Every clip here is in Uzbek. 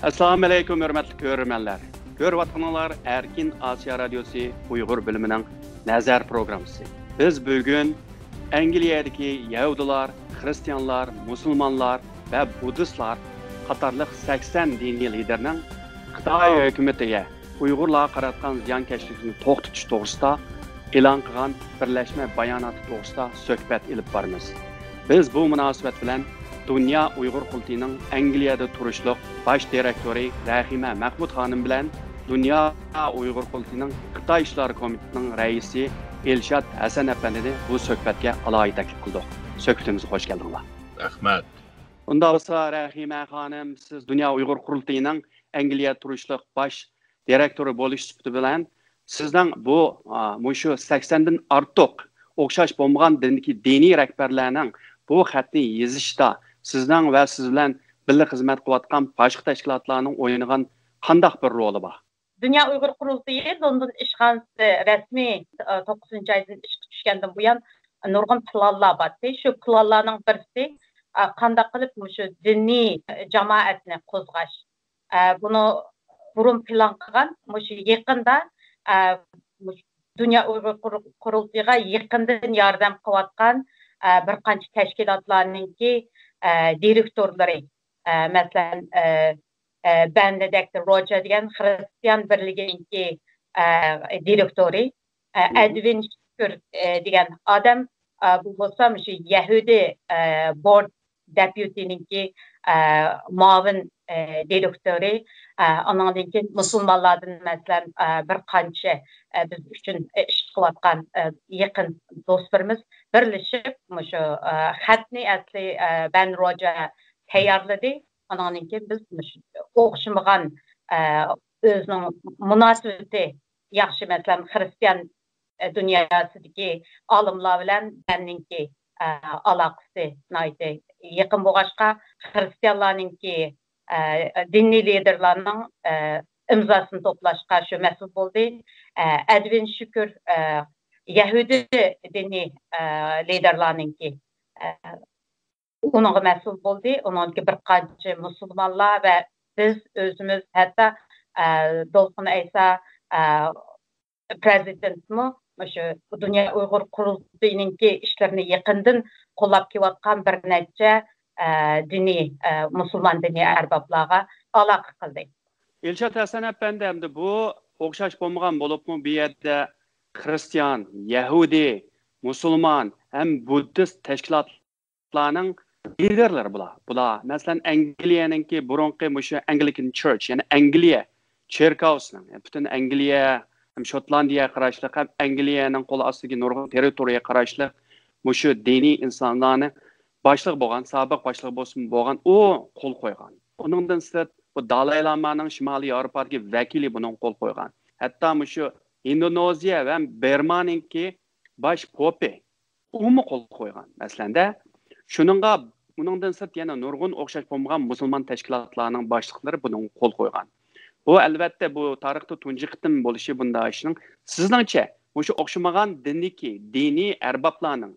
Assalamu alaykum hörmətli görürmənlər. Görüvatqanlar Erkin Asiya Radiosu Uyğur bölümünün nəzər proqramısı. Biz bugün Angliyadakı Yahudilar, Xristianlar, Musulmanlar və Budistlar qatarlıq 80 dini liderinin Xitay hökumətiga Uyğurlarga qaratqan ziyankeşlikni to'xtatish to'g'risida e'lon qilgan birlashma bayonoti to'g'risida suhbat ilib boramiz. Biz bu munosabat bilan Dünya Uyghur Qultining Angliyada turishliq bosh direktori Rahima Mahmud xonim bilan Dünya Uyghur Qultining Xitoy ishlari komitetining raisi Elshad Hasan apandini bu suhbatga alohida taklif qildik. Suhbatimizga xush keldinglar. Rahmat. Unda bo'lsa Rahima xonim, siz Dünya Uyghur Qultining Angliyada turishliq bosh direktori bo'lish sifati bilan sizning bu mushu 80 dan ortiq o'xshash bo'lmagan diniy rahbarlarning bu xatni yozishda sizden ve siz bilan birga xizmat qilayotgan boshqa tashkilotlarning o'ynagan qandaq bir roli bor? Dünya Uyghur Qurultayı London ishxonasi rasmiy 9-oydan ishga tushgandan buyon nurg'un planlar bor. Shu planlarning birisi qanday qilib shu diniy jamoatni qo'zg'ash. Buni burun plan qilgan, shu yaqinda Dünya Uyghur Qurultayıga yaqindan yordam qilayotgan bir qancha tashkilotlarningki direktorları, mesela Benedict Roger degan Hristiyan birligininki direktori, Edwin Şükür degan adam, bu bo'lsa shu Yahudi board deputyninki muavin direktori, ondan keyin musulmonlardan mesela bir qancha biz uchun ish qilayotgan yaqin do'stlarimiz birlashib shu xatni asli Ben Roger tayyorladi. Ondan keyin biz o'xshamagan o'zining munosabati yaxshi mesela Hristiyan dunyosidagi olimlar bilan meningki aloqasi yaqin bo'lg'achqa Hristiyanlarningki diniy liderlarning imzosini to'plashga shu mas'ul bo'ldi. Edwin Şükür Yahudi diniy liderlarningki onunğa mas'ul bo'ldi. Onunki bir qancha musulmonlar ve biz özümüz hatta Dolqin Aysa prezidentmi shu Dünya Uyghur Qurultayıninki ishlarini yaqindan qo'llab kelayotgan bir necha diniy musulmon diniy arboblarga aloqa qildi. Elshad Hasan apandi hamda bu o'xshash bo'lmagan bo'libmi bu yerda Xristian, Yahudi, musulmon ham buddist tashkilotlarning liderlari bular. Masalan Angliyaninki burunqi mushu Anglican Church, ya'ni Angliya cherkovsining, butun Angliya, ham Shotlandiya qarashli, ham Angliyaning qo'l ostidagi nurg'un territoriyaga qarashli mushu diniy insonlarni boshliq bo'lgan, sobiq boshliq bo'lgan u qo'l qo'ygan. Uningdan sirt bu Dalai Lama'nın Şimali Avrupa'daki vekili bunun qo'l qo'ygan. Hatta shu Indoneziya ve Bermaninki baş popi umu qo'l qo'ygan. Masalanda shuningga buningdan sirt yana nurg'un o'xshash bo'lmagan musulmon tashkilotlarning boshliqlari bunun qo'l qo'ygan. Bu albatta bu tarixda tunji qitim bo'lishi bunday ishning sizningcha shu o'xshamagan diniy arboblarning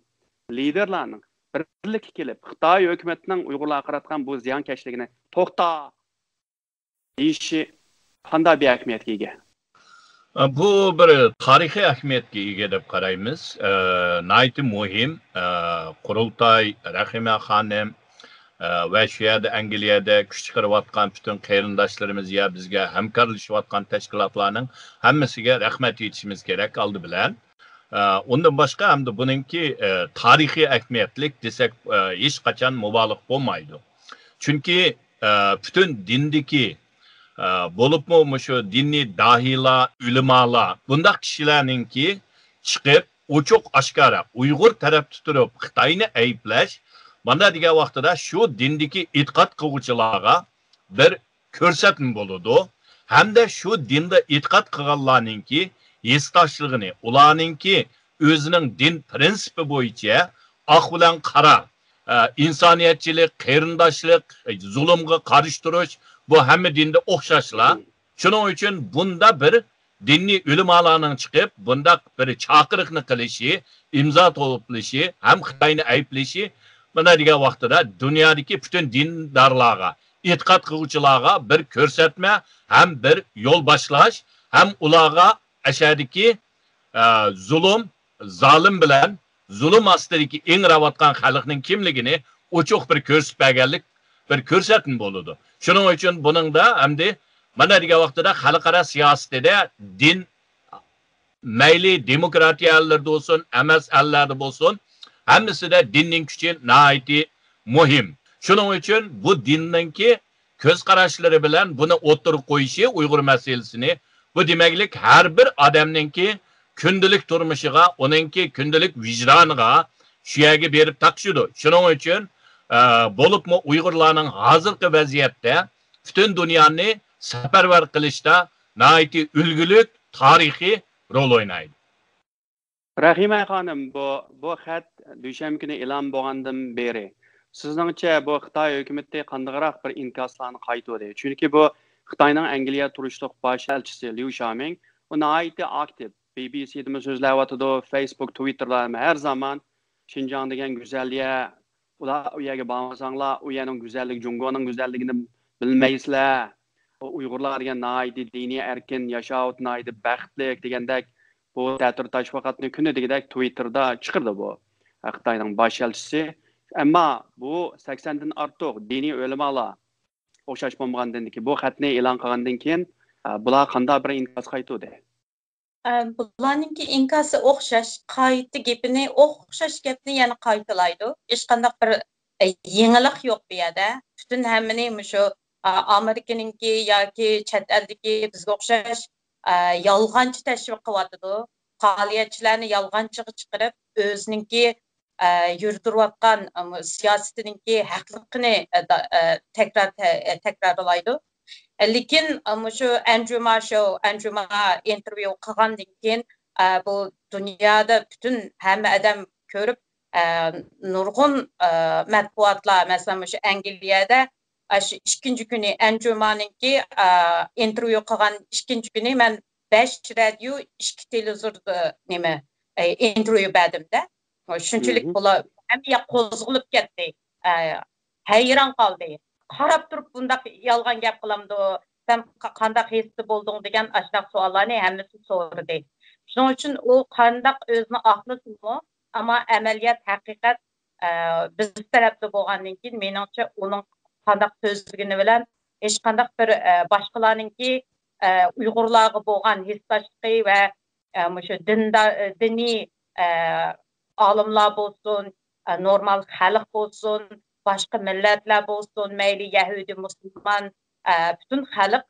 liderlarning birlikka kelib Xitoy hukumatining Uyg'urlarga qaratgan bu ziyonkashligini to'xta deyishi qanday bir ahamiyatga ega? Bu bir tarixiy ahamiyatga ega deb qaraymiz. Nayt muhim Qurultay Rahima xonim va shu yerda Angliyada kuch chiqarayotgan butun qarindoshlarimiz ya bizga hamkorlashayotgan tashkilotlarning hammasiga rahmat aytishimiz kerak oldi bilan. Ondan boshqa hamda buningki tarixiy ahamiyatlik desak hech qachon mubolag'a bo'lmaydi. Chunki butun dindagi bo'libmi shu diniy dahiylar, ulamolar, bundaq kishilarningki chiqib ochiq oshkora Uyg'ur tarafda turib Xitoyni ayblash mana degan vaqtida shu dindagi e'tiqod qiluvchilarga bir ko'rsatma bo'ladi. Hamda shu dinda e'tiqod qilganlarningki yesdoshligini, ularningki o'zining din prinsipi bo'yicha oq bilan qora insoniyatchilik, qarindoshlik, zulmga qarshi turish bu hamma dinda o'xshashlar. Shuning uchun bunda bir diniy ulamolarning chiqib bunda bir chaqiriqni qilishi, imzo to'plashi, ham Xitoyni ayblashi mana degan vaqtida dunyodagi butun dindorlarga e'tiqod qiluvchilarga bir ko'rsatma ham bir yo'l boshlash ham ularga ashadiki zulm zolim bilan zulm ostidagi ingravotgan xalqning kimligini ochiq bir ko'rsatib berganlik bir ko'rsatma bo'ladi. Shuning uchun buningda hamda mana degan vaqtida xalqaro siyosatda din mayli demokratiyalarda bo'lsin, emas allarda bo'lsin, hammasida dinning kuchi nihoyatda muhim. Shuning uchun bu dinninki ko'z qarashlari bilan buni o'tirib qo'yishi Uyg'ur masalasini bu demaklik har bir odamningki kundalik turmushiga, uningki kundalik vijdoniga shu yerga berib taqishidi. Shuning uchun bo'libmi Uyg'urlarning hozirgi vaziyatda butun dunyoni safarbar qilishda nihoyatda ulgulik tarixiy rol o'ynaydi. Rahima xonim, bu xat dushanba kuni e'lon bo'lgandan beri sizningcha bu Xitoy hukumati qandayroq bir inkoslarni qaytadi? Chunki bu Xitoyning Angliya turishliq bosh elchisi Liu Xiaoming u nihoyatda aktiv. BBC'da so'zlayotdi, Facebook, Twitter'da har zaman Xinjiang degan go'zalliya, ular u yerga bormasanglar, u yerning go'zalligi, Jungoning go'zalligini bilmaysizlar. Uyg'urlar degan nihoyatda diniy erkin yashayotgan, nihoyatda baxtli degandek bu ta'tir tashviqotni kuni degidek Twitter'da chiqirdi bu Xitoyning bosh elchisi. Ammo bu 80 dan ortiq diniy ulamolar o'xshash bo'lmagandan keyin bu xatni e'lon qilgandan keyin bular qanday bir inkos qaytdi? Bularninki inkası o'xshash, qayta gapini o'xshash gapni yana qaytalaydi. Hech qanday bir yangilik yo'q bu yerda. Butun hammani shu Amerikaninki yoki chet eldagi bizga o'xshash yolg'onchi tashviq qilyotdi. Faoliyatchilarni yolg'onchiga chiqarib, o'zininki yurdirayotgan siyosatininki haqliqini takrorlaydi. Lekin shu Andrew Marshall intervyu qilgandan keyin bu dunyoda butun hamma odam ko'rib nurg'un matbuotlar, masalan shu Angliyada shu ikkinchi kuni Andrew Marshall'ninki intervyu qilgan ikkinchi kuni men 5 radio, 2 televizorda intervyu berdimda. Shunchalik bular hamma qo'zg'alib ketdi. Hayron qoldi. Qarab turib bundaq yolg'on gap qilamdi, sen qandaq hissi bo'lding degan ashnaq savollarni hammasi so'radi. Shuning uchun u qandaq o'zini aqlasinmi, ammo amaliyat haqiqat biz tarafda bo'lgandan keyin meningcha uning qandaq so'zligini bilan hech qandaq bir boshqalarningki Uyg'urlarga bo'lgan hissdoshligi va shu diniy olimlar bo'lsin, normal xalq bo'lsin, başka milletler olsun, meyli Yahudi, Müslüman, bütün halk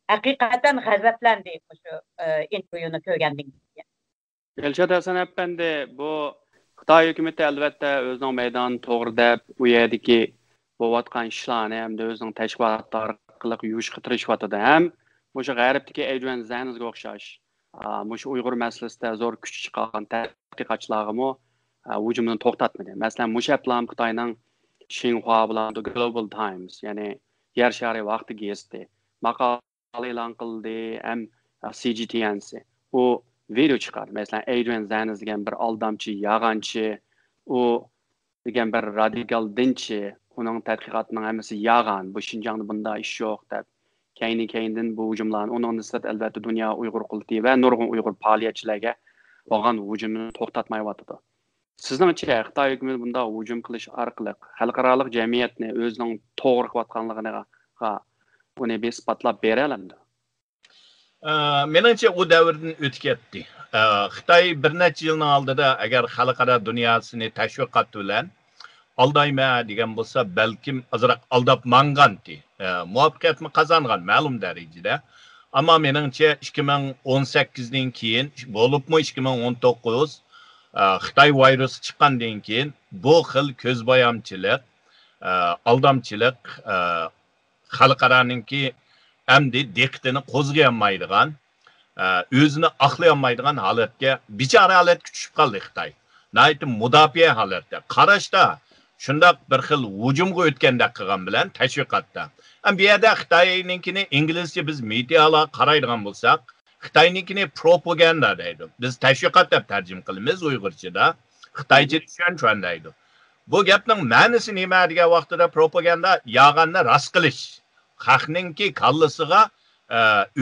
hakikaten gazaplandı şu intervyunu ko'rgandan keyin. Elshad Hasan Efendi, bu Xitoy hukumati albatta o'zining maydoni to'g'ri deb u yerdagi bo'layotgan ishlarni hamda o'zining tashkilotlari orqali yuvishga tirishyapti. Ham o'sha g'arbdagi Adrian Zanizga o'xshash, o'sha Uyg'ur masalasida zo'r kuch chiqqan tadqiqotchilarga hujumni to'xtatmadi. Masalan, mushaplam Xitoyning Xinhua bilan Global Times, ya'ni yer shari vaqti gazeti maqola e'lon qildi, ham CGTN u video chiqardi. Masalan, Adrian Zaniz degan bir aldamchi, yag'anchi, u degan bir radikal dinchi, uning tadqiqotining hammasi yag'an, bu Xinjiangda bunday ish yo'q deb. Keyindan bu hujumlarni uning nisbat albatta dunyo Uyg'ur qulti va nurg'un Uyg'ur faoliyatchilarga bo'lgan hujumni to'xtatmayapti. Sizningcha Xitoy hukumati bunday hujum qilish orqali xalqaro jamiyatni o'zining to'g'ri qilayotganligini uni isbotlab bera olamdi? Menimcha u davrdan o'tib ketdi. Xitoy bir necha yilning oldida agar xalqaro dunyosini tashviqot bilan aldayma degan bo'lsa, balkim azroq aldab manganti. Muvaffaqiyatni qozongan ma'lum darajada. Ammo menimcha 2018dan keyin bo'libmi 2019 Xitoy virusi chiqqandan keyin bu xil ko'zbo'yamchilik, aldamchilik xalqaroninki endi diqqatini qo'zg'ayolmaydigan, o'zini aqlayolmaydigan holatga bichora holatga tushib qoldi Xitoy. Nayt mudofaa holatda, qarashda shunday bir xil hujumga o'tgandek qilgan bilan tashviqotda. Bu yerda Xitoyninkini inglizcha biz medialar qaraydigan bo'lsak, Xitoynikini propaganda deydi. Biz tashviqot deb tarjima qilamiz Uyg'urchada. Xitoycha tushunchanda deydi. Bu gapning ma'nosi nima degan vaqtida propaganda yağanni rast qilish, xalqningki kallasiga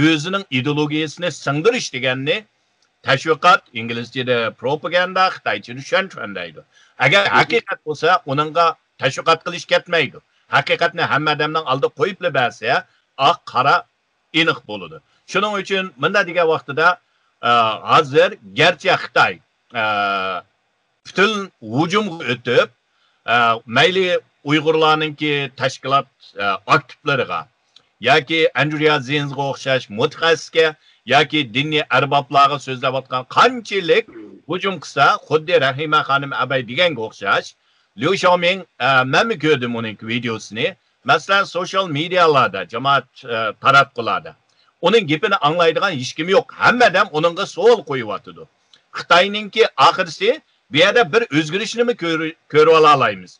o'zining ideologiyasini singdirish deganni tashviqot, inglizchada propaganda, xitoychada tushuntiradi. Agar haqiqat bo'lsa, uningga tashviqot qilish ketmaydi. Haqiqatni hamma odamning oldida qo'yib bersa, oq qora aniq bo'ladi. Shuning uchun bunda degan vaqtida hozir garchi Xitoy bütün hücumga o'tib, mayli Uyg'urlarningki tashkilot aktivlariga yoki Andrew Zinzga o'xshash mutaxassisga yoki diniy arboblarga so'zlayotgan qanchalik hujum qilsa, xuddi Rahima xonim abay deganga o'xshash, Liu Xiaoming men ko'rdim uning videosini, masalan, sosyal medialarda, jamoat taratqularda. Uning gapini anglaydigan hech kim yo'q. Hammadan uningga savol qo'yibotdi. Xitoyningki oxirisi bu yerda bir o'zgarishni ko'rib olaymiz.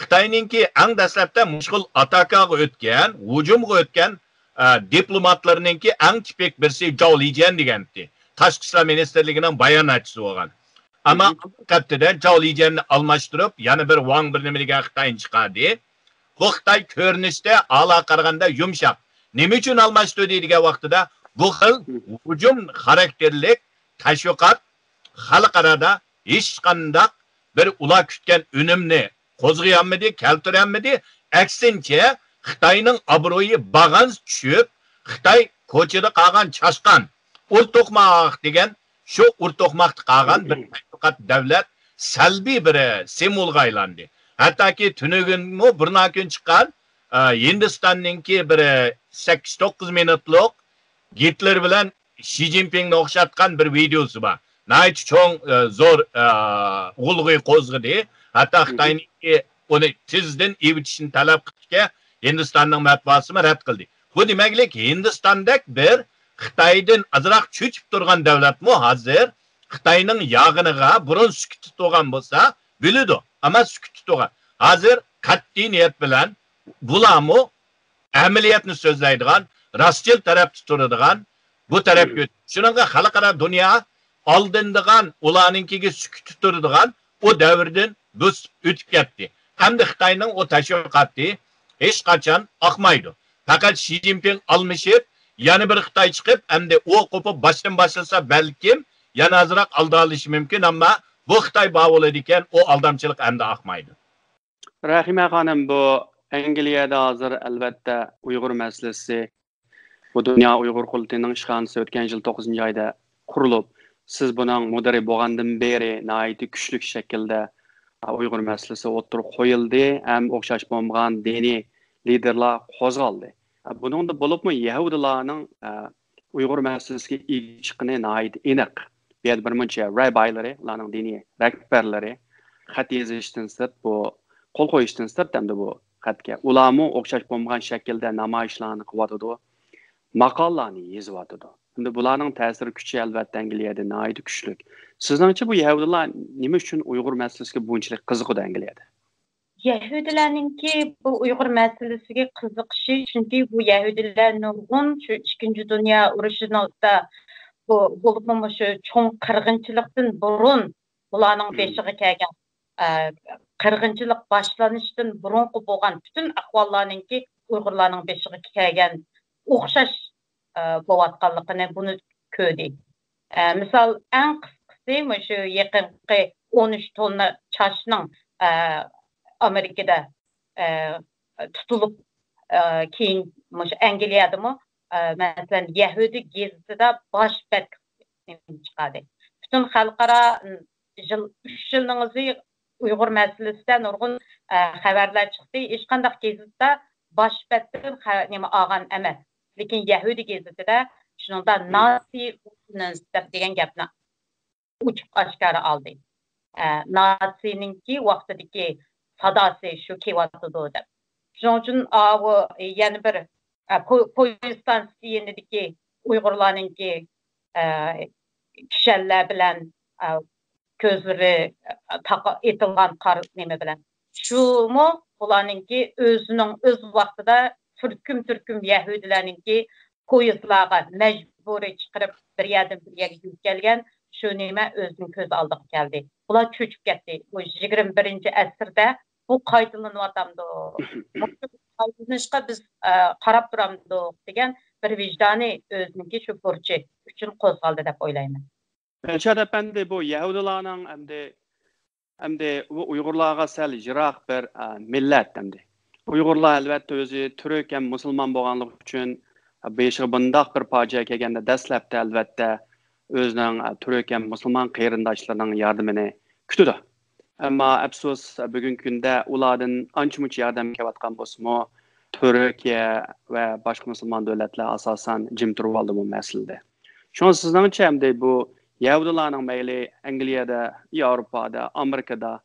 Xitoyningki eng dastlabda mushkul atakaga o'tgan, hujumga o'tgan diplomatlarningki eng tipik birisi Zhao Lijian degandi. Tashqi ishlar ministrligining bayonotchisi bo'lgan. Ammo haqiqatda Zhao Lijianni almashtirib, yana bir Wang bir nima degan Xitoyni chiqardi. Bu Xitoy ko'rinishda a'lo qaraganda yumshoq. Nima uchun almashtirdi degan vaqtida bu xil hujum xarakterlik tashviqot xalqarada hech qanday bir ular kutgan unumni qo'zg'ayolmadi, keltirolmadi. Aksincha Xitoyning obro'yi bag'an tushib, Xitoy ko'chada qolgan chashqan, o'rtoqmoq degan shu o'rtoqmoqni qolgan bir tashviqot davlat salbiy bir simvolga aylandi. Hattoki tunugunmi birna kun chiqqan Hindistonninki bir 8-9 minutlik Hitler bilan Xi Jinpingni o'xshatgan bir videosi bor. Nayt cho'ng zo'r g'ulg'uy qo'zg'adi. Hatto Xitoyninki uni tezdan evitishni talab qilishga Hindistonning matbuoti rad qildi. Bu demaklik Hindistondek bir Xitoydan azroq cho'chib turgan davlatmi hozir Xitoyning yog'iniga burun sukut tutgan bo'lsa, biladi. Ammo sukut tutgan. Hozir qat'iy niyat bilan bularmi amaliyotni so'zlaydigan, rostchil taraf turadigan bu tarafga shuningga xalqaro dunyo oldindigan ularninkiga sukut turadigan o davrdan biz o'tib ketdi. Hamda Xitoyning o tashviqoti hech qachon oqmaydi. Faqat Xi Jinping almashib, yana bir Xitoy chiqib, hamda o qo'pib boshdan boshlasa balkim yana azroq aldalishi mumkin, ammo bu Xitoy bo'lar ekan, o aldamchilik hamda oqmaydi. Rahima xonim, bu Angliyada hozir albatta Uyg'ur masalasi bu Dunyo Uyg'ur qurultiyining ishxonasi o'tgan yil 9-oyda qurilib, siz buning mudiri bo'lgandan beri nihoyatda kuchli shaklda Uyg'ur masalasi o'tirib qo'yildi, ham o'xshash bo'lmagan diniy liderlar qo'zg'aldi. Buningda bo'libmi Yahudilarning Uyg'ur masalasiga chiqini nihoyatda aniq. Bu yerda birmuncha rabbilari, ularning diniy rahbarlari xat yozishdan sirt bu qo'l qo'yishdan sirt hamda bu xatga ularmi o'xshash bo'lmagan shaklda namoyishlarni qilyotdi, maqollarni yozyotdi. Endi bularning ta'sir kuchi albatta Angliyada nihoyatda kuchli. Sizningcha bu Yahudilar nima uchun Uyg'ur masalasiga bunchalik qiziqadi Angliyada? Yahudilarninki bu Uyg'ur masalasiga qiziqishi chunki bu Yahudilar nurg'un shu 2-dunyo urushida bu bo'libmi shu cho'ng qirg'inchilikdan burun bularning beshiga kelgan qirg'inchilik boshlanishidan burunqi bo'lgan bütün ahvollarninki Uyg'urlarning beshiga kelgan o'xshash bo'layotganligini buni ko'rdi. Misal eng qisqasi shu yaqinqi 13 tonna chashning Amerikada tutulib keyin Angliyadami masalan Yahudi gazetida bosh bet chiqadi. Bütün xalqaro 3 yilning o'zi Uyg'ur masalasida nurg'un xabarlar chiqdi. Hech qanday gazetda bosh betdan nima olgan emas. Lekin Yahudi gazetida shuningda Nazi degan gapni uçup aşkara aldı. Nazi'ninki vaqtidagi sadosi shu kelyotdi deb. Shuning uchun yana bir poyezd stansiyasidagi Uyg'urlarninki kishilar bilan ko'zlari etilgan qor nima bilan. Shumi ularninki o'z vaqtida turkum Yahudilarninki poyezdlarga majburiy chiqarib bir yerdan bir yerga kelgan shu nima o'zining ko'z oldiga keldi. Ular çöküp ketdi. Bu 21. əsrdə bu qaytalanıvatamdı. Bu qaytalanışqa biz qarab turamdıq degan bir vicdani özününki şu burcu üçün qozğaldı dep oylayman. Elşad efendi bu Yahudilarning hamda Uyg'urlarga sal yiroq bir millat hamda. Uyg'urlar albatta o'zi turk ham musulmon bo'lganligi uchun beshiga bundoq bir fojia kelganda dastlabda albatta o'zining turk ham musulmon qarindoshlarining yordamini kutadi. Ammo afsus bugungi kunda ulardan ancha-muncha yordam kelayotgan bo'lsa-mu, Turkiya va boshqa musulmon davlatlar asosan jim turib oldi bu masalada. Shuni sizningcha hamda bu Yahudilarning mayli Angliyada, Yevropada, Amerikada,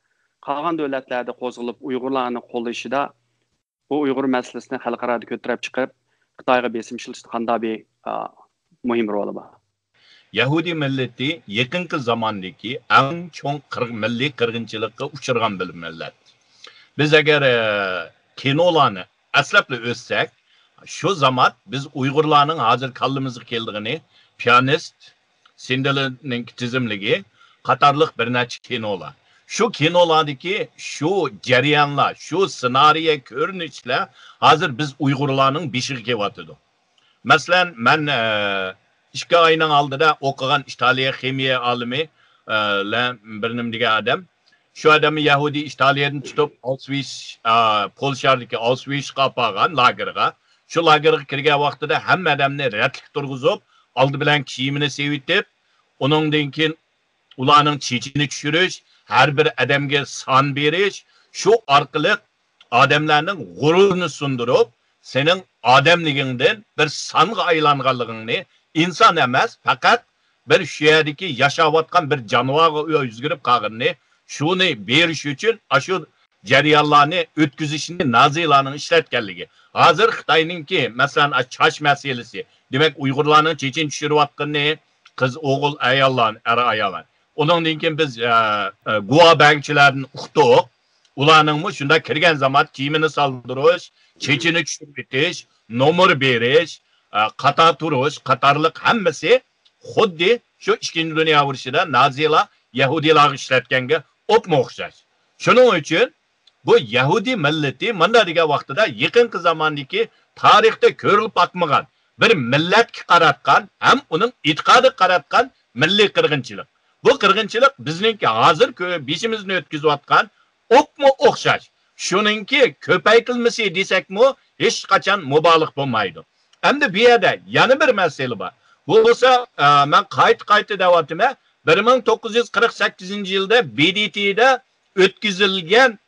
qolgan davlatlarda qo'zg'alib Uyg'urlarni qo'llashida bu Uyg'ur masalasini xalqaro ko'tarib chiqib, Xitoyga besim ishlatishda qanday bir muhim roli bor. Yahudi milleti yakınki zamandaki en çok milli kırgınçılıkka uçurgan bir millet. Biz eğer kinolarını aslapla özsek, şu zaman biz Uygurlarının hazır kaldığımızı geldiğini, piyanist, Sindeli'nin tizimligi, Katarlık bir neçe kinolar. Şu kinolardaki şu cereyanlar, şu senaryo görünüşler hazır biz Uygurlarının bişik kevatıdı. Mesela ben 2 ayının aldıda okugan İtalya Ximiya alimi benim diye adam. Şu adamı Yahudi İtalya'dan tutup Auschwitz, Polşa'daki Auschwitz kapagan lagerga. Şu lagerga kirgen vaxtıda hem adamını retlik durguzup, aldı bilen kiyimini sevitip, onun dinkin ulanın çiçini düşürüş, her bir adamga san beriş, şu arkalık adamlarının gururunu sundurup, senin adamliginden bir sanğa aylanğanlığını insan emas, fakat bir şehrdeki yaşavatkan bir canavarga özgürüp kalğını, şunu beriş için aşı cereyanlarını ötküzüşünü Nazilerinin işletkenligi. Hazır Xitay'nınki mesela çaş meselesi, demek Uygurlarının çeçin düşürüvatkanını, kız oğul ayallan, era ayallan. Onun dinkin biz guva bankçilerin uqtuq, ulanın mı şunda kirgen zaman kiyimini saldırış, çeçini düşürüp bitiş, nomur beriş, Qatar turuş, Qatarlık hemmesi xuddi şu 2. Dünya Vuruşu'da Naziler Yahudiler işletkenge opma oxşaş. Şunun için bu Yahudi milleti manda degan vaqtida yakınki zamandaki tarixte körülüp bakmagan bir millet qaratgan hem onun itiqadi qaratgan milli qirg'inchilik. Bu qirg'inchilik bizninki hozir beshimizni o'tkazayotgan opma oxşaş. Şununki ko'paytilmasa desakmi hech qachon mubolih bo'lmaydi. Hem de bir yerde yana bir mesele var. Bu olsa ben kayıt devatime 1948 yılda BDT'de ötküzülgen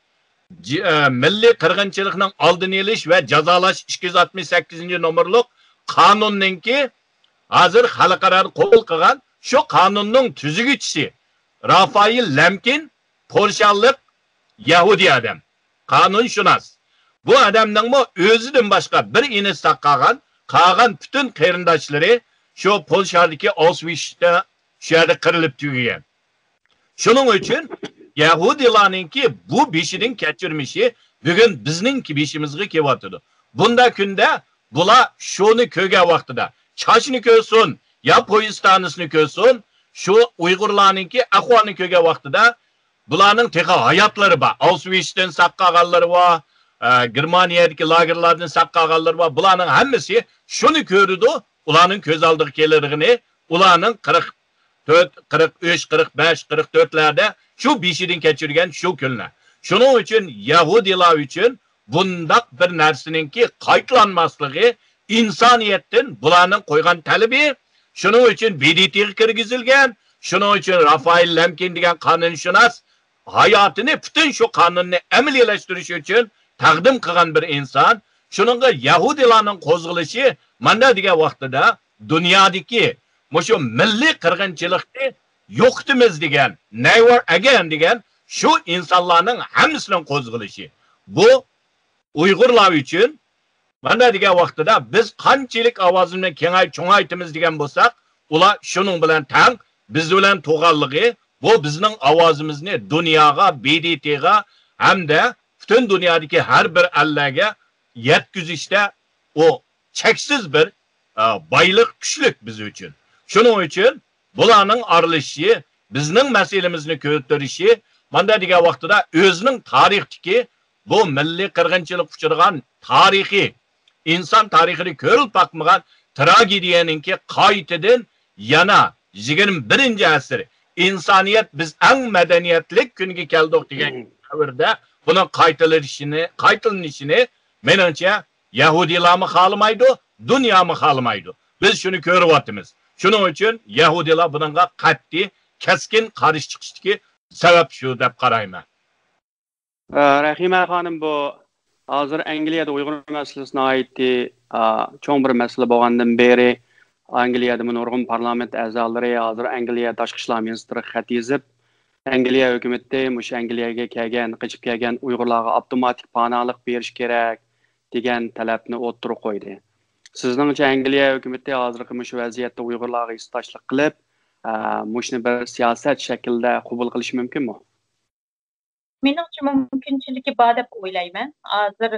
milli qirg'inchilikning oldini olish ve cazalash 268 numaralı kanunninki hazır xalqaro qabul qilgan şu kanunning tuzuvchisi Rafael Lemkin Polşalık Yahudi adam. Kanunshunos. Bu adamning o'zidan boshqa bir ini saqlagan Kagan bütün qarindoshları şu Polşa'daki Auschwitz'te şehirde kırılıp tügüyen. Şunun için Yahudilarınki bu beşinin keçirmişi bugün bizninki beşimizge kevatıdı. Bunda günde bula şunu köge vaxtıda çaşını kösün ya Poyistanısını kösün şu Uygurlarınki ahvanı köge vaxtıda bulanın teka hayatları var. Auschwitz'ten saqqaganları var. Germaniyadaki lagerlardan saqqaganlar var. Bularning hammasi şunu gördü. Ularning ko'z oldiga kelirigini, ularning 44, 43, 45, 44'lerde şu beşidin keçirgen şu kunlar. Şunun için Yahudilar için bundak bir narsaninki qaytlanmaslığı insaniyetten bularning qo'ygan talebi. Şunun için BDT'ga kirgizilgan. Şunun için Rafael Lemkin degan qanunshunos hayatını bütün şu kanunni amaliylashtirish için taqdim qilgan bir inson. Şununla Yahudilarning qo'zg'alishi mana degan vaqtida dunyodagi mushu milliy qirg'inchilikni yo'qitimiz degan, never again degan şu insonlarning hammasining qo'zg'alishi. Bu Uyg'urlar uchun mana degan vaqtida biz qanchalik ovozimizni cho'ngaytimiz degan bo'lsak, ular shuning bilan tang biz bilan to'g'anligi, bu bizning ovozimizni dunyoga, BDT'ga hamda bütün dünyadaki her bir ellerge yetkizişte o çeksiz bir baylık güçlük biz için. Şunun için bulanın arılışı bizning masalamizni ko'tarishi mana degan vaqtida o'zining tarixdagi bu milliy qirg'inchilik uchragan tarixiy inson tarixini ko'rib bakmagan tragediyaninki qaytadan yana 21-asr insoniyat biz eng madaniyatlik kunga keldik degan davrda buni qaytalanishini menimcha Yahudilar mı xalamaydı, dünya mı xalamaydı. Biz şunu ko'ryapmiz. Shuning uchun Yahudilar bunga qat'iy, keskin qarshi chiqishdagi sabab shu deb qarayman. Rahima xonim, bu hozir Angliyada Uyg'ur masalasine aitdi cho'ng bir masala bo'lgandan beri Angliyada nurg'un parlament a'zolari hozir Angliya tashqi ishlar ministri xat yozib, Angliya hukumati mush Angliyaga qochib kelgan Uyg'urlarga avtomatik panohlik berish kerak degan talabni o'ttirib qo'ydi. Sizningcha Angliya hukumati hozirgi mush vaziyatda Uyg'urlarga istoshlik qilib, mushni bir siyosat shaklida qabul qilish mumkinmi? Menimcha mumkinchiligi bor deb o'ylayman. Hozir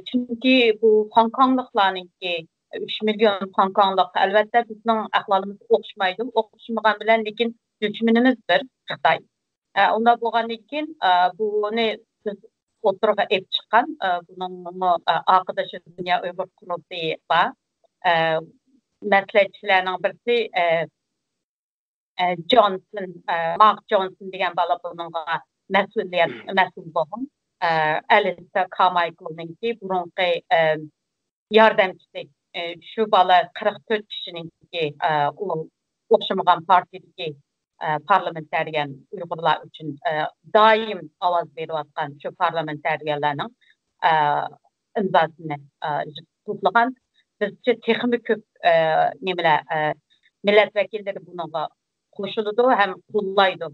chunki bu Hong Kongliklarningki 3 million Hong Konglik albatta bizning ahvolimiz o'xshamaydi. O'xshamagan bilan lekin dushmanimizdir Xitoy. Unda bo'lgandan keyin buni biz o'tirg'a ep chiqqan buning arkadaşı Dünya Uyghur Kurultayı var. Maslahatchilarning birisi Mark Johnson degan bola bunga mas'ul bo'lgan. Alistair Carmichael'ninki burunqi yordamchisi. Shu bola 44 kishiningki o'xshamagan partiyadagi parlamentariyan Uyg'urlar uchun doim ovoz berayotgan shu parlamentariyanlarning imzosini to'plagan. Bizcha texnik ko'p nimalar millat vakillari bunga qo'shiladi ham qo'llaydi.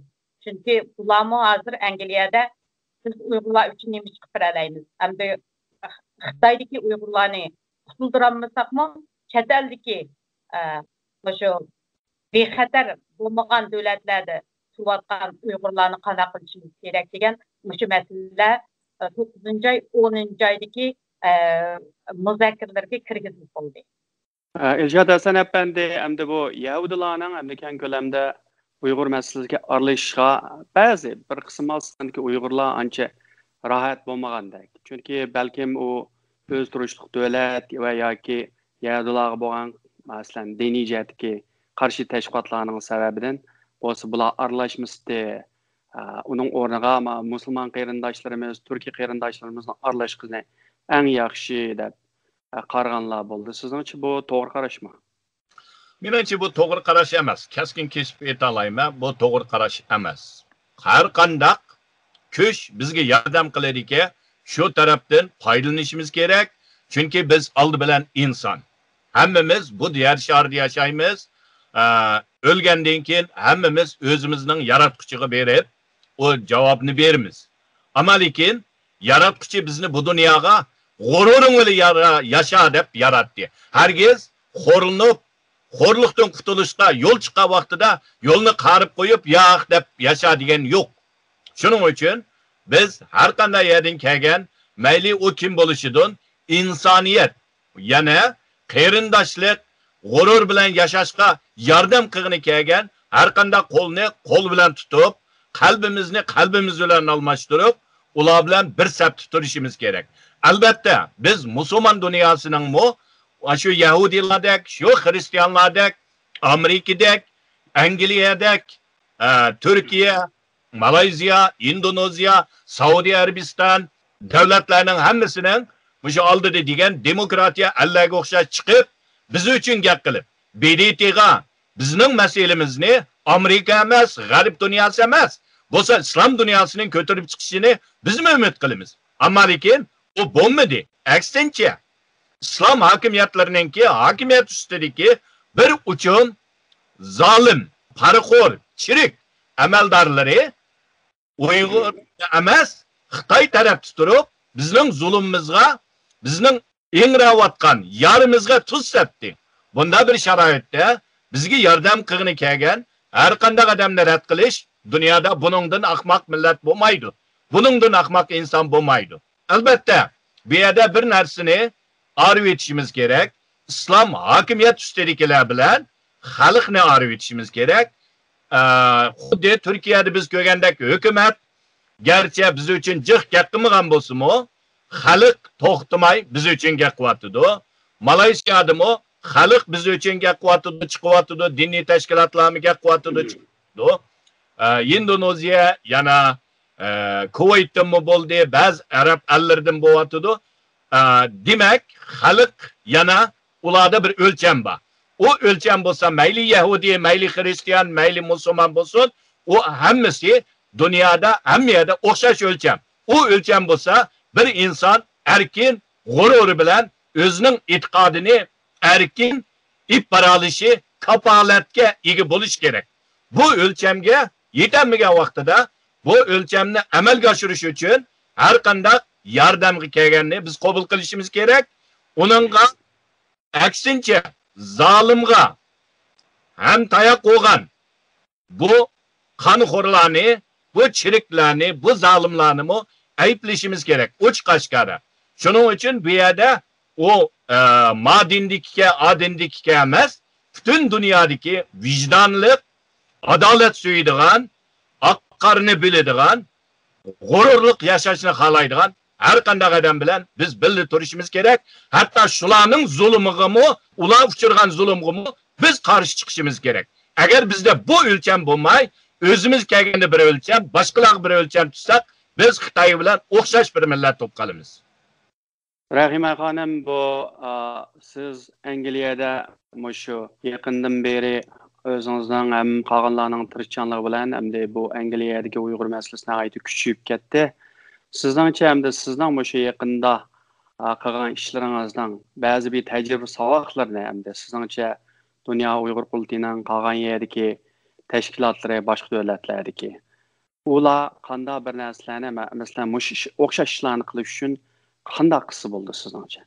Chunki ularni hozir Angliyada biz Uyg'urlar uchun nima qilib beralaymiz. Hamda Xitoydagi Uyg'urlarni qutuldirammasakmi, chet eldagi shu bexatar bo'lmagan davlatlarda turayotgan Uyg'urlarni qanday qilishimiz kerak degan shu masalalar 9-oy, 10-oydagi muzokaralarga kirgizilib bo'ldi. Elshad Hasan efendi, hamda bu Yahudilarning Amerikan ko'lamda Uyg'ur masalasiga aralashishga ba'zi bir qism aslidagi Uyg'urlar ancha rohat bo'lmagandek. Chunki balkim u o'z turishliq davlat va yoki Yahudilarga bo'lgan masalan diniy jihatdagi qarshi tashkilotlarning sababidan bo'lsa bular aralashmasdi. Uning o'rniga musulmon qarindoshlarimiz, Turkiy qarindoshlarimizni aralashishni eng yaxshi deb qaraganlar bo'ldi. Sizningcha bu to'g'ri qarashmi? Menimcha bu to'g'ri qarash emas. Keskin kesib aytalayman, bu to'g'ri qarash emas. Har qanday kuch bizga yordam qiladiki, shu tarafdan foydalanishimiz kerak. Chunki biz oldi bilan inson. Hammamiz bu yer sharida yashaymiz. O'lgandan keyin hammamiz o'zimizning yaratquchiga berib, o javobni beramiz. Ammo lekin yaratquchi bizni bu dunyoga g'ururing bilan yasha deb yaratdi. Hargiz xo'rlikdan qutulishga yo'l chiqqan vaqtida yo'lni qarib qo'yib, yo'q deb yasha degan yo'q. Shuning uchun biz har qanday yerdan kelgan, mayli u kim bo'lishidan insoniyat, yana qarindoshlik, g'urur bilan yashashga yordam qilgani kelgan har qanday qo'lni qo'l bilan tutib, qalbimizni qalbimiz bilan almashtirib, ular bilan bir safda turishimiz kerak. Albatta, biz musulmon dunyosining shu Yahudilardek, shu Hristiyanlardek, Amerikadek, Angliyadek, Turkiya, Malayziya, Indoneziya, Saudiya Arabiston davlatlarining hammasining shu oldida degan demokratiya Allohga o'xshash chiqib, biz uchun gap qilib, BDTga bizning masalamizni Amerika emas, g'arb dunyosi emas, bo'lsa islom dunyosining ko'tarib chiqishini biz umid qilamiz. Ammo lekin u bo'lmadi. Aksincha, islom hokimiyatlarininki hokimiyat ustidagi bir uchun zolim, parxo'r, chirik amaldorlari Uyg'ur emas, Xitoy tarafda turib, bizning zulmimizga, bizning ingrayotgan yarimizga tuz sepdi. Bunda bir sharoitda bizga yordam qilgani kelgan har qanday odamni rad qilish dunyoda buningdan ahmoq millat bo'lmaydi. Buningdan ahmoq inson bo'lmaydi. Albatta, bu yerda bir narsani arif etishimiz kerak. İslam hokimiyat ustidagilar bilan xalqni arif etishimiz kerak. xuddi Turkiyada biz ko'rgandek hukumat garchi biz uchun jiq gap qilmagan bo'lsa-mu, xalq to'xtamay biz uchun gap qilyapti. Malayziyadami xalq biz uchun gap qilyapti, chiqyapti, diniy tashkilotlarga gap qilyapti. Indoneziya yana Kuvaytdanmi bo'ldi, ba'zi arab ellardan bo'lyapti. Demak, xalq yana ularda bir o'lcham bor. O o'lcham bo'lsa, mayli Yahudi, mayli Xristian, mayli musulmon bo'lsin, o hammasi dunyoda hammayada o'xshash o'lcham. O o'lcham bo'lsa, bir inson erkin g'ururi bilan o'zining e'tiqodini erkin ibara olishi, kafolatga ega bo'lish kerak. Bu o'lchamga yetilmagan vaqtida bu o'lchamni amalga oshirish uchun har qanday yordamga kelganini biz qabul qilishimiz kerak. Uningga aksincha zolimga ham tayoq qo'ygan bu qonxo'rlarni, bu chiriklarni, bu zolimlarni ayblashimiz kerak. Ochiq-oshkora. Shuning uchun bu yerda o madindikka, adindikka emas, butun dunyodagi vijdonli, adolat suyadigan, haqqarni biladigan, g'ururlik yashashni xohlaydigan har qanday odam bilan biz birga turishimiz kerak. Hatto shularning zulmigimi, ular uchirgan zulmigimi biz qarshi chiqishimiz kerak. Agar bizda bu o'lcham bo'lmay, o'zimiz kelganda bir o'lcham, boshqalar bir o'lcham tutsak, biz Xitoy bilan o'xshash bir millat bo'lib qolamiz. Rahima xonim, bu siz Angliyada shu yaqindan beri o'zingizning ham qolganlarning tirishchanligi bilan hamda bu Angliyadagi Uyg'ur masalasini aytib kuchayib ketdi. Sizningcha hamda sizning shu yaqinda qilgan ishlaringizdan ba'zi bir tajriba savodlarni hamda sizningcha dunyo Uyg'ur politining qolgan yerdagi tashkilotlari, boshqa davlatlardagi ular qanday bir narsalarni, masalan, o'xshash ishlarni qilish uchun qanday qilsa bo'ldi sizningcha?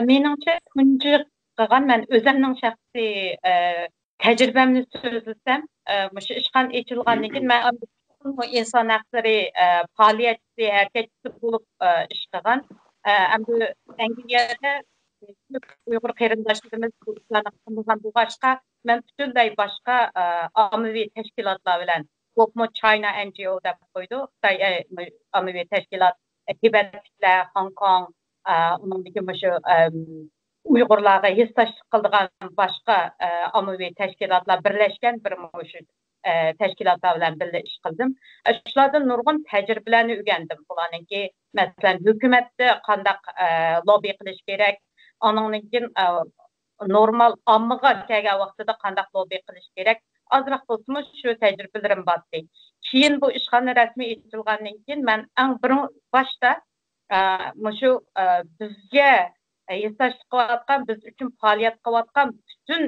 Meningcha tunji qilgan men o'zimning shaxsiy tajribamni so'zlasam, shu ishqan echilgandan keyin men inson haqlari faoliyatchi, harakatchisi bo'lib ish qilgan. Endi Angliyada Uyg'ur qarindoshlarimiz bu ishlarni qilgan bo'lg'achqa, men butunlay boshqa ommaviy tashkilotlar bilan Wokmo China NGO deb qo'ydi. Xitoy ommaviy tashkilot, Tibetliklar, Hong Kong, uningdagi shu Uyg'urlarga hissashtlik qiladigan boshqa ommaviy tashkilotlar birlashgan bir shu tashkilotlar bilan birga ish qildim. Shulardan nurg'un tajribalarni o'rgandim. Bularningki, masalan, hukumatda qanday lobby qilish kerak, ondan keyin normal ommaga kelgan vaqtida qanday lobby qilish kerak. Azroq bo'lsa shu tajribalarim bor. Keyin bu ishxona rasmiy etilgandan keyin men eng boshda shu bizga hissashtlik qilayotgan, biz uchun faoliyat qilayotgan butun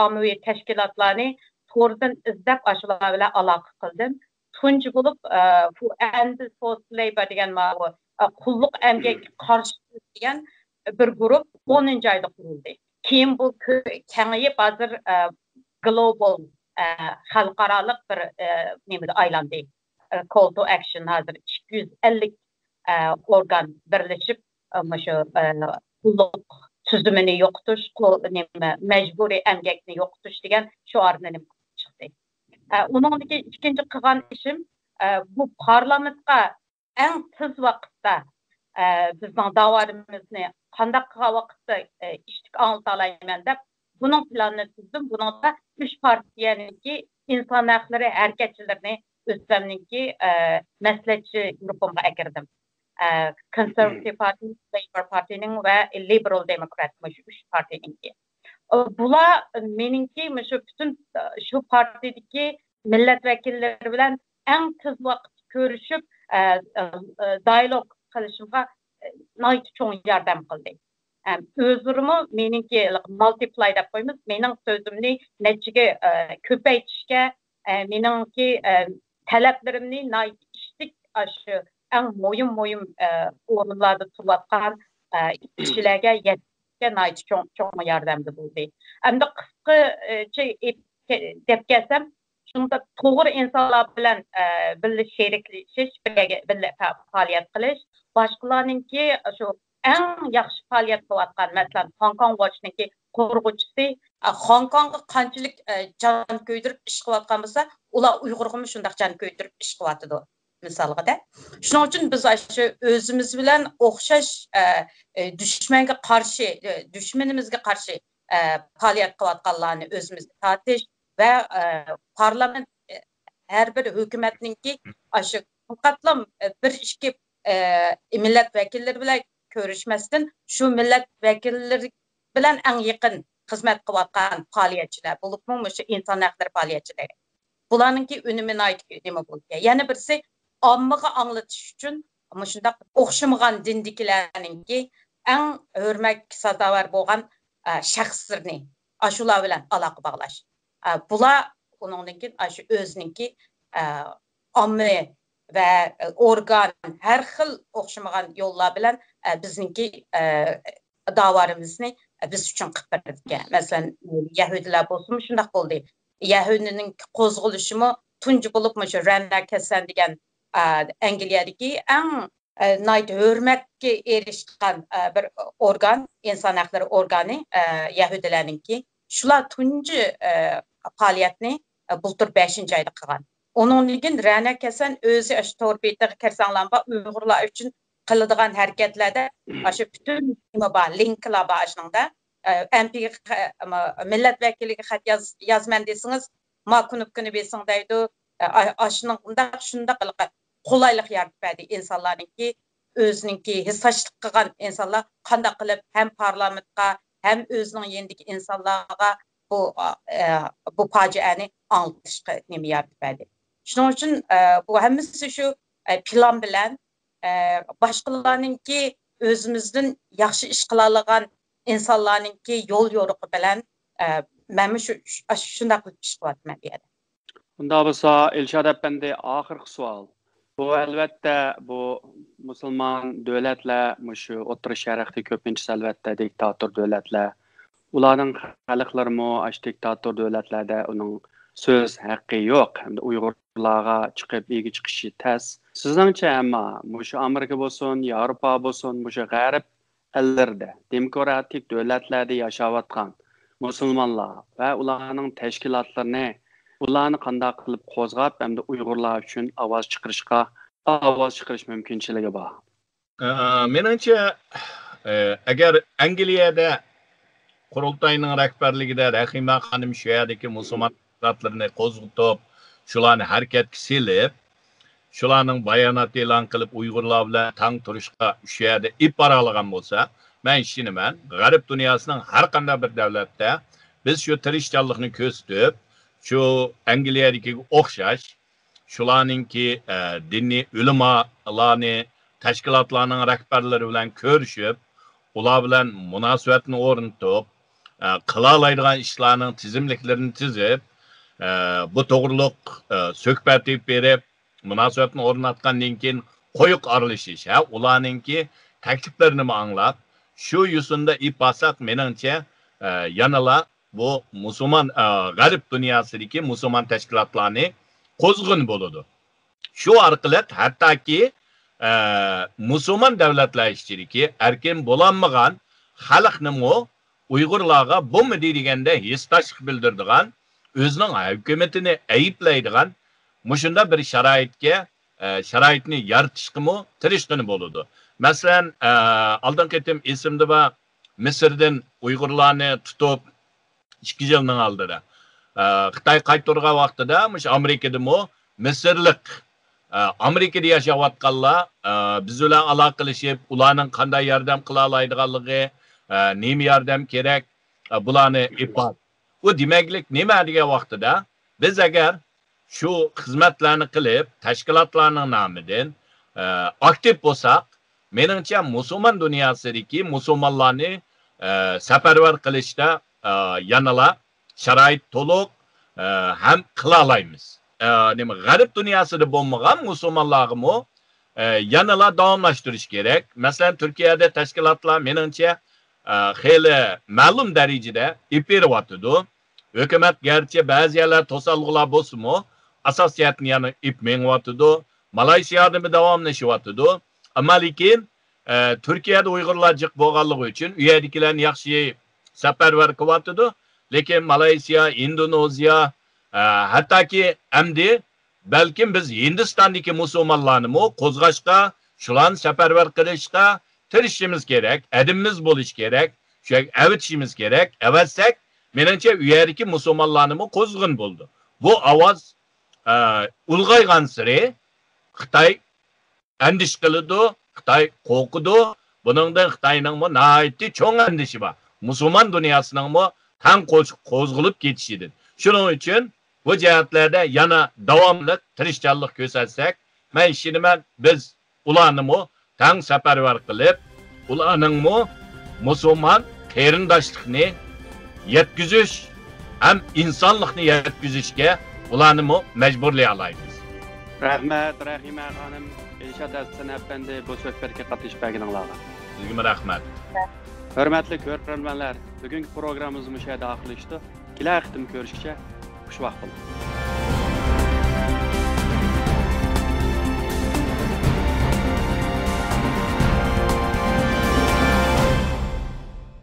ommaviy tashkilotlarni to'g'ridan izlab shular bilan aloqa qildim. Tunji bo'lib bu End Forced Labor degan qulluq emgakka qarshi degan bir guruh 10-oyda qurildi. Keyin bu kengayib hozir global xalqarалық bir nemede aylandi. Call to action hozir 250 organ birleşip şu qulluq tüzümünü yo'qotish, mecburi emgakni yo'qotish degan shiorni chiqdi. Uningdagi ikkinchi qilgan ishim bu parlamentga eng tez vaqtda bizning da'vatimizni qanday qilgan vaqtda ishtik anglata olayman deb bunun planını tuzdim. Buningda 3 partiyaniki inson haqlari harakatchilarini o'zimniki maslahatchi guruhimga akirdim. Conservative Party, Labour Party'nin ve Liberal Democrat 3 partininki. Bular meningki bütün şu partideki milletvekilleri bilen en tez vaqt görüşüp diyalog qilishimga nayt cho'ng yordam qildi. O'zimni meningki multiply deb qo'yamiz, mening so'zimni nechiga ko'paytirishga, meningki talablarimni nayt ishtik shu eng muhim o'rinlarda turayotgan kishilarga yetishga nayt cho'ng yordamda bo'ldi. Endi qisqacha deb kelsam, shunda to'g'ri insonlar bilan birga sheriklashish, birga faoliyat qilish, boshqalarningki shu eng yaxshi faoliyat qilayotgan, masalan, Hong Kong Watch'ningki qo'rg'uvchisi Hong Kongga qanchalik jon ko'ydirib ish qilayotgan bo'lsa, ular Uyg'urga shunday jon ko'ydirib ish qilyotdi. Misalga shuning uchun biz shu o'zimiz bilan o'xshash dushmanga qarshi, dushmanimizga qarshi faoliyat qilayotganlarni o'zimizga tortish va parlament har bir hukumatningki shu faqatlam bir ikki millat vakillari bilan ko'rishmasdan shu millat vakillari bilan eng yaqin xizmat qilayotgan faoliyatchilar bo'libmi shu inson haqlari faoliyatchilari bularningki unumini nima bo'ldi. Yana birisi ommaga anglatish uchun shunday o'xshamagan dindikilarningki eng hurmatga sazovor bo'lgan shaxslarni shular bilan aloqa bog'lash. Bular uningki shu o'ziningki omma va organ har xil o'xshamagan yo'llar bilan bizningki davarimizni biz uchun qilib berdi. Masalan, Yahudilar bo'lsin shunday bo'ldi. Yahudining qo'zg'alishimi tunji bo'lib shu Rana Kassan degan Angliyadagi eng hurmatga erishgan bir organ, inson haqlari organi Yahudilarningki. Shular tunji faoliyatni bultur 5-oyda qilgan. Onunligin Rana Kassan o'zi shu to'rbetiga kirsanglanba Uyg'urlar uchun qiladigan harakatlarda shu bütün linklar bor shuningda MP millat vakiliga xat yozman desangiz ma kuni besing deydi shunday qulaylik yaratib berdi insonlarningki o'ziningki hissashlik qilgan insonlar qanday qilib ham parlamentga ham o'zining yendiki insonlarga bu fojiani anglashga nima yaratib berdi. Shuning uchun bu hammasi shu plan bilan boshqalarningki o'zimizdan yaxshi ish qila olgan insonlarningki yo'l yo'riqi bilan men shunday qilib ish qilyapman deydi. Bunda bo'lsa Elshad apandi oxirgi savol. Bu albatta bu musulmon davlatlar, shu O'rta Sharqda ko'pincha albatta diktator davlatlar. Ularning xalqlarimi ash diktator davlatlarda uning so'z haqqi yo'q. Hamda Uyg'urlarga chiqib ega chiqishi tas. Sizningcha ammo shu Amerika bo'lsin, Yevropa bo'lsin, shu g'arb ellarda demokratik davlatlarda yashayotgan musulmonlar va ularning tashkilotlarini ularni qanday qilib qo'zg'ab hamda Uyg'urlar uchun ovoz chiqarish mumkinchiligi bor. Menimcha agar Angliyada qurultayning rahbarligida Rahima xonim shu yerdagi musulmon zotlarini qo'zg'atib, shularni harakatga selib, shularning bayonot e'lon qilib Uyg'urlar bilan tang turishga shu yerda ip oralagan bo'lsa, men ishonaman, g'arb dunyosining har qanday bir davlatda biz shu tirishchanlikni ko'rsatib, shu Angliyadagi o'xshash shularningki diniy ulamolarni tashkilotlarning rahbarlari bilan ko'rishib, ular bilan munosabatni o'rnatib, qila oladigan ishlarning tizimliklarini tizib, bu to'g'riliq suhbat berib, munosabatni o'rnatgandan keyin qo'yiq aralashish, ularningki takliflarini anglab, shu yuzunda ip olsak, menimcha yanala bu musulmon g'arb dunyosidagi musulmon tashkilotlarni qo'zg'in bo'ladi. Shu orqali hattoki musulmon davlatlar ichidagi erkin bo'lolmagan xalqnimi Uyg'urlarga bo'lmi deganda hissdoshlik bildiradigan, o'zining hukumatini ayiblaydigan mushunda bir sharoitni yaratishga tirishqini bo'ladi. Masalan, oldin ketim esimda va Misrdan Uyg'urlarni tutib 2 yilning oldida Xitoy qaytargan vaqtida Amerikada Misrlik Amerikada yashayotganlar biz bilan aloqa qilishib, ularning qanday yordam qila oladiganligi, nima yordam kerak, bularni ifod. Bu demaklik nima degan vaqtida biz agar shu xizmatlarni qilib, tashkilotlarning nomidan aktiv bo'lsak, menimcha musulmon dunyosidagi musulmonlarni safarbar qilishda yanala sharoit to'liq ham qila olamiz. G'arb dunyosida bo'lmagan musulmonlarni yanala davomlashtirish kerak. Masalan, Turkiyada tashkilotlar menimcha xeyli ma'lum darajada ip beryapti. Hukumat garchi ba'zi yerlar to'salg'ular bo'lsa-mu, asosiyatni yana ip mengyapti. Malayziyada davomlashyapti. Ammo lekin Turkiyada Uyg'urlar jiq bo'lganligi uchun u yerdagilarni yaxshi safarbar qilyapti. Lekin Malayziya, Indoneziya, hattoki endi balkim biz Hindistondagi musulmonlarni qo'zg'ashga, shularni safarbar qilishga tirishimiz kerak, adimimiz bo'lish kerak, shu avitishimiz kerak. Avatsak, menimcha u yerdagi musulmonlarni qo'zg'in bo'ldi. Bu ovoz ulg'aygan sari Xitoy andish qiladi, Xitoy qo'rqidi. Buningdan Xitoyning nihoyatda cho'ng andishi bor. Musulmon dunyosining tan qo'zg'ilib ketishidir. Shuning uchun bu jihatlarda yana davomli tirishchanlik ko'rsatsak, men ishoniman biz ularni tan safarbar qilib, ularning musulmon qarindoshlikni yetkazish ham insonlikni yetkazishga ularni majburlay olamiz. Rahmat, Rahima xonim, Elshad Hasan apandi bu suhbatga qatnashganingizga. Sizga rahmat. Hurmatli ko'rganlar, bugungi programmamiz bu yerda oxirlashdi. Kelasi hafta ko'rishguncha xushvaqt bo'ling.